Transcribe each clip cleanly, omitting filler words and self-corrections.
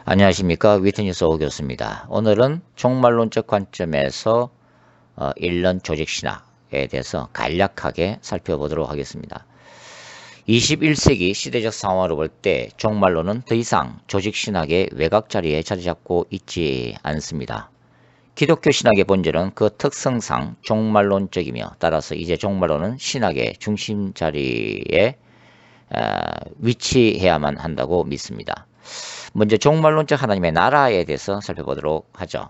안녕하십니까. 위트니스 오 교수입니다. 오늘은 종말론적 관점에서 일론 조직신학에 대해서 간략하게 살펴보도록 하겠습니다. 21세기 시대적 상황으로 볼 때 종말론은 더 이상 조직신학의 외곽 자리에 자리 잡고 있지 않습니다. 기독교 신학의 본질은 그 특성상 종말론적이며, 따라서 이제 종말론은 신학의 중심 자리에 위치해야만 한다고 믿습니다. 먼저 종말론적 하나님의 나라에 대해서 살펴보도록 하죠.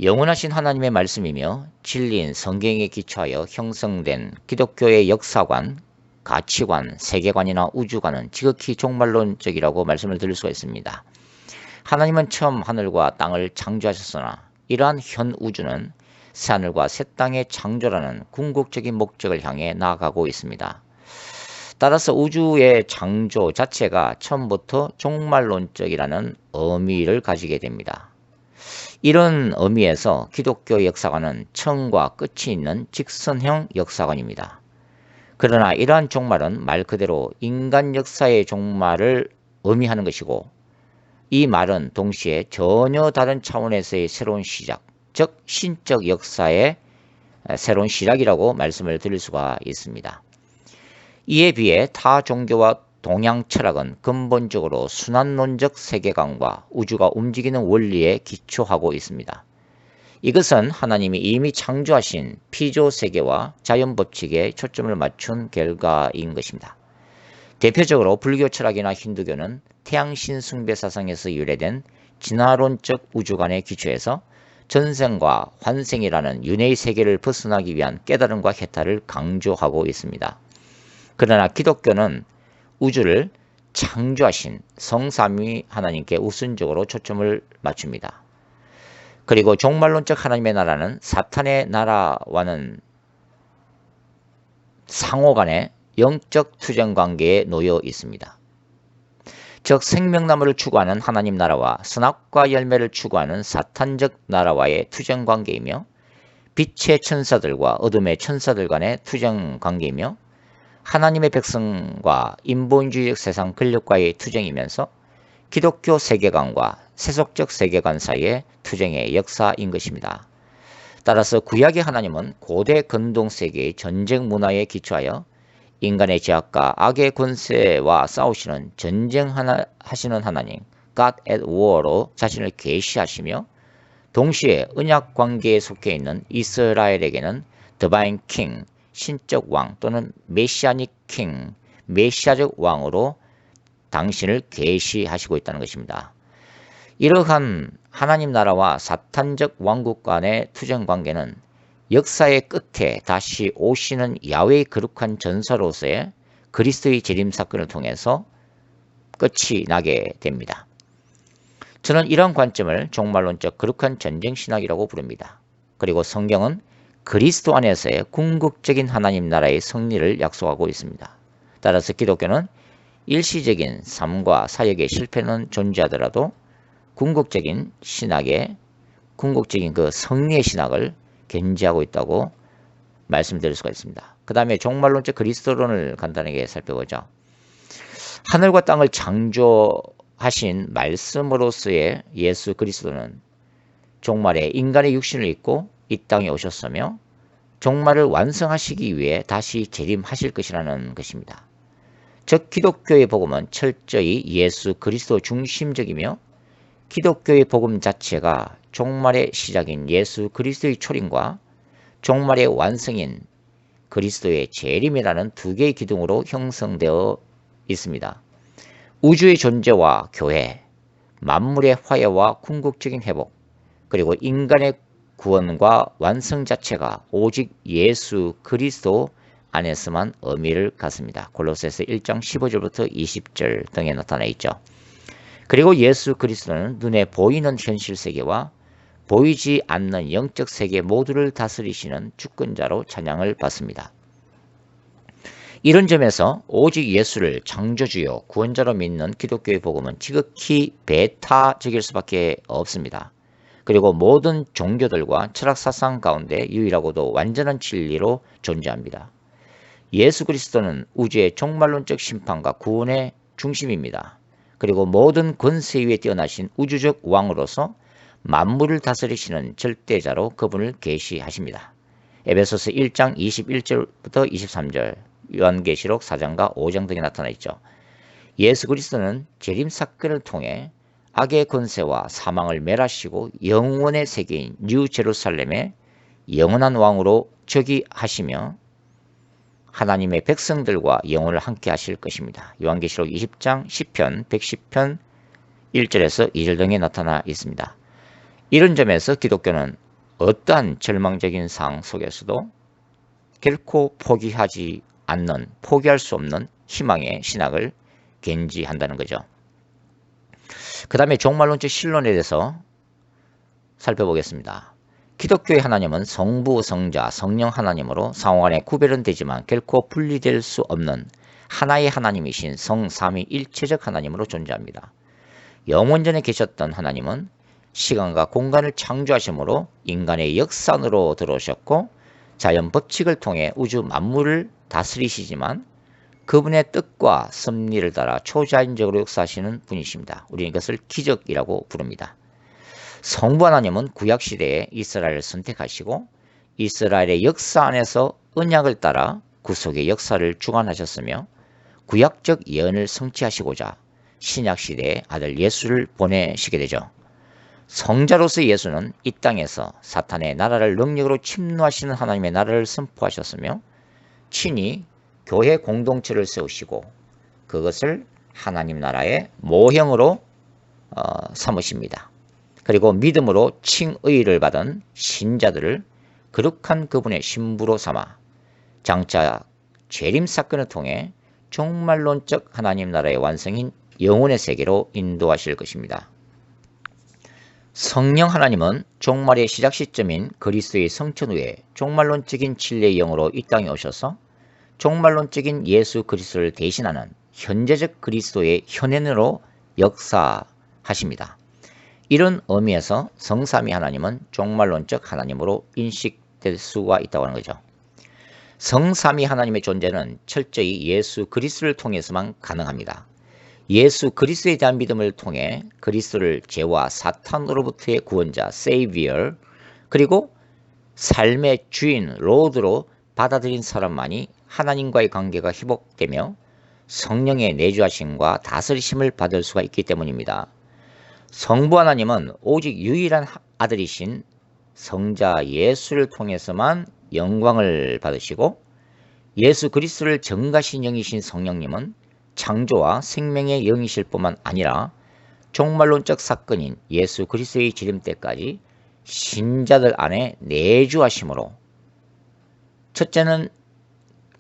영원하신 하나님의 말씀이며 진리인 성경에 기초하여 형성된 기독교의 역사관, 가치관, 세계관이나 우주관은 지극히 종말론적이라고 말씀을 드릴 수가 있습니다. 하나님은 처음 하늘과 땅을 창조하셨으나 이러한 현 우주는 새하늘과 새 땅의 창조라는 궁극적인 목적을 향해 나아가고 있습니다. 따라서 우주의 창조 자체가 처음부터 종말론적이라는 의미를 가지게 됩니다. 이런 의미에서 기독교 역사관은 처음과 끝이 있는 직선형 역사관입니다. 그러나 이러한 종말은 말 그대로 인간 역사의 종말을 의미하는 것이고, 이 말은 동시에 전혀 다른 차원에서의 새로운 시작, 즉 신적 역사의 새로운 시작이라고 말씀을 드릴 수가 있습니다. 이에 비해 타 종교와 동양 철학은 근본적으로 순환론적 세계관과 우주가 움직이는 원리에 기초하고 있습니다. 이것은 하나님이 이미 창조하신 피조 세계와 자연 법칙에 초점을 맞춘 결과인 것입니다. 대표적으로 불교 철학이나 힌두교는 태양신 숭배 사상에서 유래된 진화론적 우주관에 기초해서 전생과 환생이라는 윤회의 세계를 벗어나기 위한 깨달음과 해탈을 강조하고 있습니다. 그러나 기독교는 우주를 창조하신 성삼위 하나님께 우선적으로 초점을 맞춥니다. 그리고 종말론적 하나님의 나라는 사탄의 나라와는 상호간의 영적 투쟁 관계에 놓여 있습니다. 즉 생명나무를 추구하는 하나님 나라와 선악과 열매를 추구하는 사탄적 나라와의 투쟁 관계이며, 빛의 천사들과 어둠의 천사들 간의 투쟁 관계이며, 하나님의 백성과 인본주의적 세상 권력과의 투쟁이면서 기독교 세계관과 세속적 세계관 사이의 투쟁의 역사인 것입니다. 따라서 구약의 하나님은 고대 근동세계의 전쟁 문화에 기초하여 인간의 죄악과 악의 권세와 싸우시는 전쟁하시는 하나님, God at War로 자신을 계시하시며, 동시에 언약 관계에 속해 있는 이스라엘에게는 Divine King, 신적 왕 또는 메시아닉 킹, 메시아적 왕으로 당신을 계시하시고 있다는 것입니다. 이러한 하나님 나라와 사탄적 왕국 간의 투쟁 관계는 역사의 끝에 다시 오시는 야훼의 거룩한 전사로서의 그리스도의 재림 사건을 통해서 끝이 나게 됩니다. 저는 이런 관점을 종말론적 거룩한 전쟁 신학이라고 부릅니다. 그리고 성경은 그리스도 안에서의 궁극적인 하나님 나라의 승리를 약속하고 있습니다. 따라서 기독교는 일시적인 삶과 사역의 실패는 존재하더라도 궁극적인 신학의 궁극적인 그 승리의 신학을 견지하고 있다고 말씀드릴 수가 있습니다. 그 다음에 종말론적 그리스도론을 간단하게 살펴보죠. 하늘과 땅을 창조하신 말씀으로서의 예수 그리스도는 종말에 인간의 육신을 입고 이 땅에 오셨으며 종말을 완성하시기 위해 다시 재림하실 것이라는 것입니다. 즉 기독교의 복음은 철저히 예수 그리스도 중심적이며, 기독교의 복음 자체가 종말의 시작인 예수 그리스도의 초림과 종말의 완성인 그리스도의 재림이라는 두 개의 기둥으로 형성되어 있습니다. 우주의 존재와 교회, 만물의 화해와 궁극적인 회복, 그리고 인간의 구원과 완성 자체가 오직 예수 그리스도 안에서만 의미를 갖습니다. 골로새서 1장 15절부터 20절 등에 나타나 있죠. 그리고 예수 그리스도는 눈에 보이는 현실 세계와 보이지 않는 영적 세계 모두를 다스리시는 주권자로 찬양을 받습니다. 이런 점에서 오직 예수를 창조주요 구원자로 믿는 기독교의 복음은 지극히 배타적일 수밖에 없습니다. 그리고 모든 종교들과 철학사상 가운데 유일하고도 완전한 진리로 존재합니다. 예수 그리스도는 우주의 종말론적 심판과 구원의 중심입니다. 그리고 모든 권세 위에 뛰어나신 우주적 왕으로서 만물을 다스리시는 절대자로 그분을 계시하십니다. 에베소서 1장 21절부터 23절, 요한계시록 4장과 5장 등에 나타나 있죠. 예수 그리스도는 재림 사건을 통해 악의 권세와 사망을 멸하시고 영원의 세계인 뉴 제루살렘의 영원한 왕으로 즉위하시며 하나님의 백성들과 영원을 함께 하실 것입니다. 요한계시록 20장 10편, 110편 1절에서 2절 등에 나타나 있습니다. 이런 점에서 기독교는 어떠한 절망적인 상황 속에서도 결코 포기하지 않는, 포기할 수 없는 희망의 신학을 견지한다는 거죠. 그 다음에 종말론적 신론에 대해서 살펴보겠습니다. 기독교의 하나님은 성부, 성자, 성령 하나님으로 상호간에 구별은 되지만 결코 분리될 수 없는 하나의 하나님이신 성삼위일체적 하나님으로 존재합니다. 영원전에 계셨던 하나님은 시간과 공간을 창조하심으로 인간의 역산으로 들어오셨고 자연 법칙을 통해 우주 만물을 다스리시지만 그분의 뜻과 섭리를 따라 초자연적으로 역사하시는 분이십니다. 우리는 이것을 기적이라고 부릅니다. 성부 하나님은 구약시대에 이스라엘을 선택하시고 이스라엘의 역사 안에서 언약을 따라 구속의 역사를 주관하셨으며 구약적 예언을 성취하시고자 신약시대에 아들 예수를 보내시게 되죠. 성자로서 예수는 이 땅에서 사탄의 나라를 능력으로 침노하시는 하나님의 나라를 선포하셨으며 친히 교회 공동체를 세우시고 그것을 하나님 나라의 모형으로 삼으십니다. 그리고 믿음으로 칭의를 받은 신자들을 거룩한 그분의 신부로 삼아 장차 재림 사건을 통해 종말론적 하나님 나라의 완성인 영혼의 세계로 인도하실 것입니다. 성령 하나님은 종말의 시작 시점인 그리스도의 성천 후에 종말론적인 진리의 영으로 이 땅에 오셔서 종말론적인 예수 그리스도를 대신하는 현재적 그리스도의 현현으로 역사하십니다. 이런 의미에서 성삼위 하나님은 종말론적 하나님으로 인식될 수가 있다고 하는 거죠. 성삼위 하나님의 존재는 철저히 예수 그리스도를 통해서만 가능합니다. 예수 그리스도에 대한 믿음을 통해 그리스도를 죄와 사탄으로부터의 구원자, Savior, 그리고 삶의 주인, 로드로 받아들인 사람만이 하나님과의 관계가 회복되며 성령의 내주하심과 다스리심을 받을 수가 있기 때문입니다. 성부 하나님은 오직 유일한 아들이신 성자 예수를 통해서만 영광을 받으시고 예수 그리스도를 전가신 영이신 성령님은 창조와 생명의 영이실 뿐만 아니라 종말론적 사건인 예수 그리스도의 재림 때까지 신자들 안에 내주하심으로 첫째는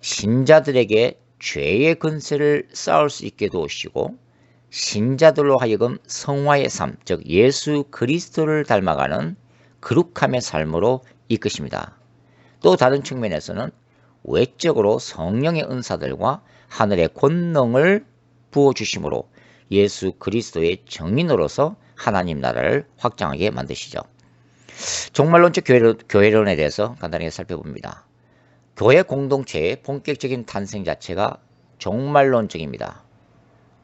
신자들에게 죄의 근세를 쌓을 수 있게 도우시고 신자들로 하여금 성화의 삶, 즉 예수 그리스도를 닮아가는 거룩함의 삶으로 이끄십니다. 또 다른 측면에서는 외적으로 성령의 은사들과 하늘의 권능을 부어주심으로 예수 그리스도의 정인으로서 하나님 나라를 확장하게 만드시죠. 종말론적 교회론에 대해서 간단하게 살펴봅니다. 교회 공동체의 본격적인 탄생 자체가 종말론적입니다.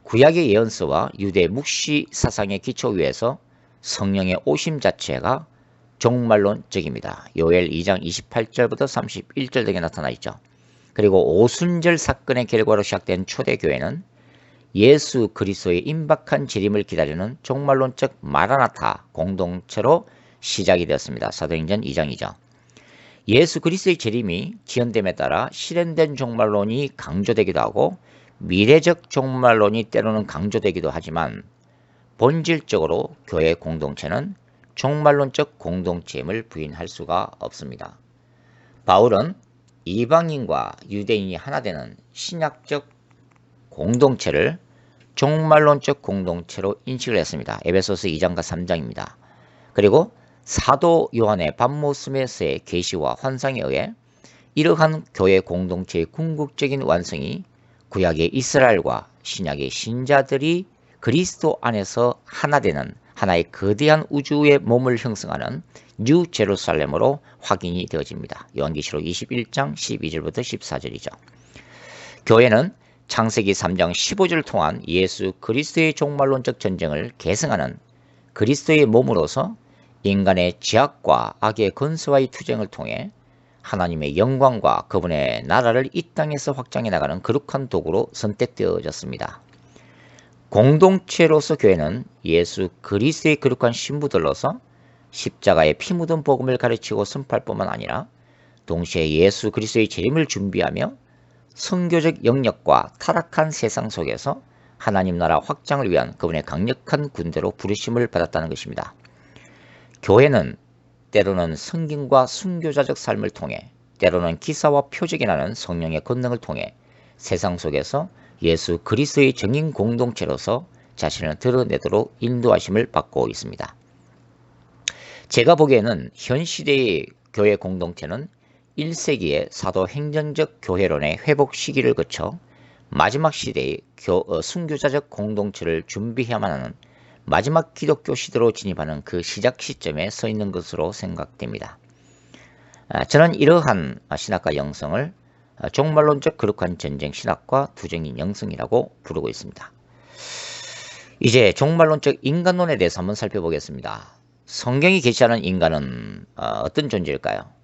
구약의 예언서와 유대 묵시 사상의 기초 위에서 성령의 오심 자체가 종말론적입니다. 요엘 2장 28절부터 31절 등에 나타나 있죠. 그리고 오순절 사건의 결과로 시작된 초대교회는 예수 그리스도의 임박한 재림을 기다리는 종말론적 마라나타 공동체로 시작이 되었습니다. 사도행전 2장이죠. 예수 그리스도의 재림이 지연됨에 따라 실현된 종말론이 강조되기도 하고 미래적 종말론이 때로는 강조되기도 하지만 본질적으로 교회 공동체는 종말론적 공동체임을 부인할 수가 없습니다. 바울은 이방인과 유대인이 하나 되는 신약적 공동체를 종말론적 공동체로 인식을 했습니다. 에베소서 2장과 3장입니다. 그리고 사도 요한의 밤모스메스의 계시와 환상에 의해 이러한 교회 공동체의 궁극적인 완성이 구약의 이스라엘과 신약의 신자들이 그리스도 안에서 하나 되는 하나의 거대한 우주의 몸을 형성하는 뉴 제루살렘으로 확인이 되어집니다. 요한계시록 21장 12절부터 14절이죠. 교회는 창세기 3장 15절을 통한 예수 그리스도의 종말론적 전쟁을 계승하는 그리스도의 몸으로서 인간의 죄악과 악의 권세와의 투쟁을 통해 하나님의 영광과 그분의 나라를 이 땅에서 확장해 나가는 거룩한 도구로 선택되어졌습니다. 공동체로서 교회는 예수 그리스도의 거룩한 신부들로서 십자가의 피 묻은 복음을 가르치고 선포할 뿐만 아니라 동시에 예수 그리스도의 재림을 준비하며 선교적 영역과 타락한 세상 속에서 하나님 나라 확장을 위한 그분의 강력한 군대로 부르심을 받았다는 것입니다. 교회는 때로는 성경과 순교자적 삶을 통해 때로는 기사와 표적이 나는 성령의 권능을 통해 세상 속에서 예수 그리스도의 정인 공동체로서 자신을 드러내도록 인도하심을 받고 있습니다. 제가 보기에는 현 시대의 교회 공동체는 1세기의 사도 행정적 교회론의 회복 시기를 거쳐 마지막 시대의 순교자적 공동체를 준비해야만 하는 마지막 기독교 시대로 진입하는 그 시작 시점에 서 있는 것으로 생각됩니다. 저는 이러한 신학과 영성을 종말론적 거룩한 전쟁 신학과 투쟁인 영성이라고 부르고 있습니다. 이제 종말론적 인간론에 대해서 한번 살펴보겠습니다. 성경이 계시하는 인간은 어떤 존재일까요?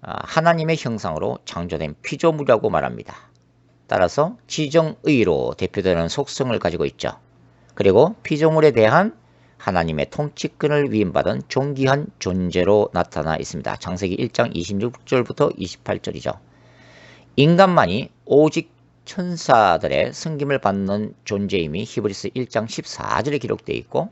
하나님의 형상으로 창조된 피조물이라고 말합니다. 따라서 지정의로 대표되는 속성을 가지고 있죠. 그리고 피조물에 대한 하나님의 통치권을 위임받은 존귀한 존재로 나타나 있습니다. 창세기 1장 26절부터 28절이죠. 인간만이 오직 천사들의 섬김을 받는 존재임이 히브리서 1장 14절에 기록되어 있고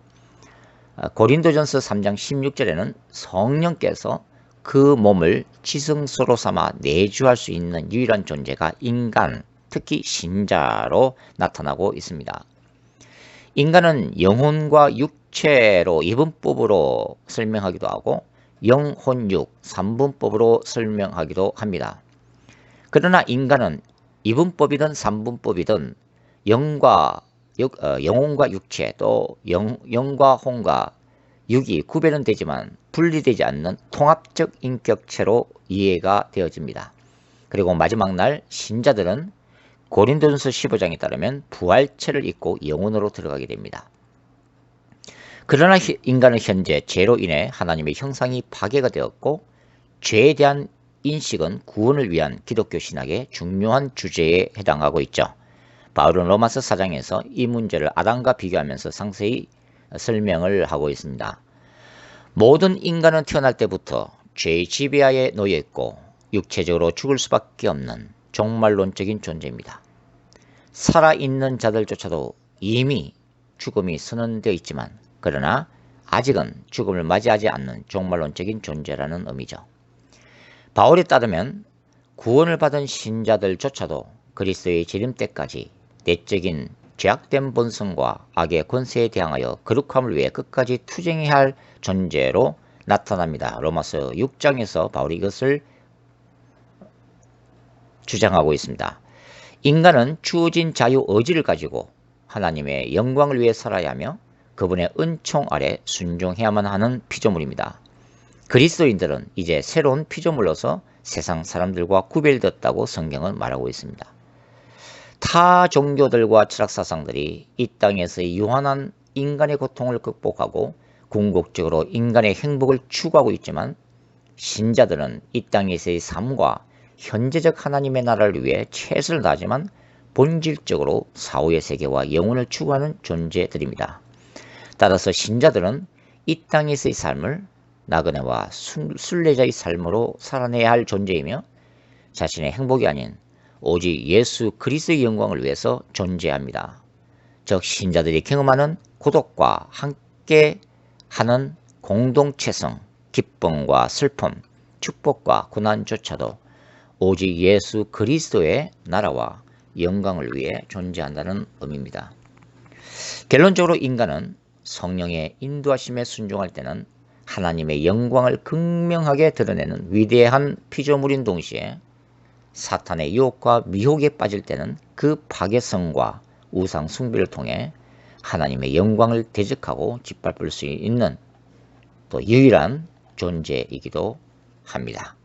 고린도전서 3장 16절에는 성령께서 그 몸을 지성소로 삼아 내주할 수 있는 유일한 존재가 인간, 특히 신자로 나타나고 있습니다. 인간은 영혼과 육체로 이분법으로 설명하기도 하고 영혼육 3분법으로 설명하기도 합니다. 그러나 인간은 이분법이든 3분법이든 영혼과 육체 또 영과 혼과 육이 구별은 되지만 분리되지 않는 통합적 인격체로 이해가 되어집니다. 그리고 마지막 날 신자들은 고린도전서 15장에 따르면 부활체를 입고 영혼으로 들어가게 됩니다. 그러나 인간은 현재 죄로 인해 하나님의 형상이 파괴가 되었고 죄에 대한 인식은 구원을 위한 기독교 신학의 중요한 주제에 해당하고 있죠. 바울은 로마서 4장에서 이 문제를 아담과 비교하면서 상세히 설명을 하고 있습니다. 모든 인간은 태어날 때부터 죄의 지배하에 놓여 있고 육체적으로 죽을 수밖에 없는 종말론적인 존재입니다. 살아있는 자들조차도 이미 죽음이 선언되어 있지만 그러나 아직은 죽음을 맞이하지 않는 종말론적인 존재라는 의미죠. 바울에 따르면 구원을 받은 신자들조차도 그리스도의 재림 때까지 내적인 죄악된 본성과 악의 권세에 대항하여 거룩함을 위해 끝까지 투쟁해야 할 존재로 나타납니다. 로마서 6장에서 바울이 이것을 주장하고 있습니다. 인간은 주어진 자유 의지를 가지고 하나님의 영광을 위해 살아야 하며 그분의 은총 아래 순종해야만 하는 피조물입니다. 그리스도인들은 이제 새로운 피조물로서 세상 사람들과 구별되었다고 성경은 말하고 있습니다. 타 종교들과 철학사상들이 이 땅에서의 유한한 인간의 고통을 극복하고 궁극적으로 인간의 행복을 추구하고 있지만 신자들은 이 땅에서의 삶과 현재적 하나님의 나라를 위해 최선을 다하지만 본질적으로 사후의 세계와 영혼을 추구하는 존재들입니다. 따라서 신자들은 이 땅에서의 삶을 나그네와 순례자의 삶으로 살아내야 할 존재이며 자신의 행복이 아닌 오직 예수 그리스도의 영광을 위해서 존재합니다. 즉 신자들이 경험하는 고독과 함께 하는 공동체성, 기쁨과 슬픔, 축복과 고난조차도 오직 예수 그리스도의 나라와 영광을 위해 존재한다는 의미입니다. 결론적으로 인간은 성령의 인도하심에 순종할 때는 하나님의 영광을 극명하게 드러내는 위대한 피조물인 동시에 사탄의 유혹과 미혹에 빠질 때는 그 파괴성과 우상 숭배를 통해 하나님의 영광을 대적하고 짓밟을 수 있는 또 유일한 존재이기도 합니다.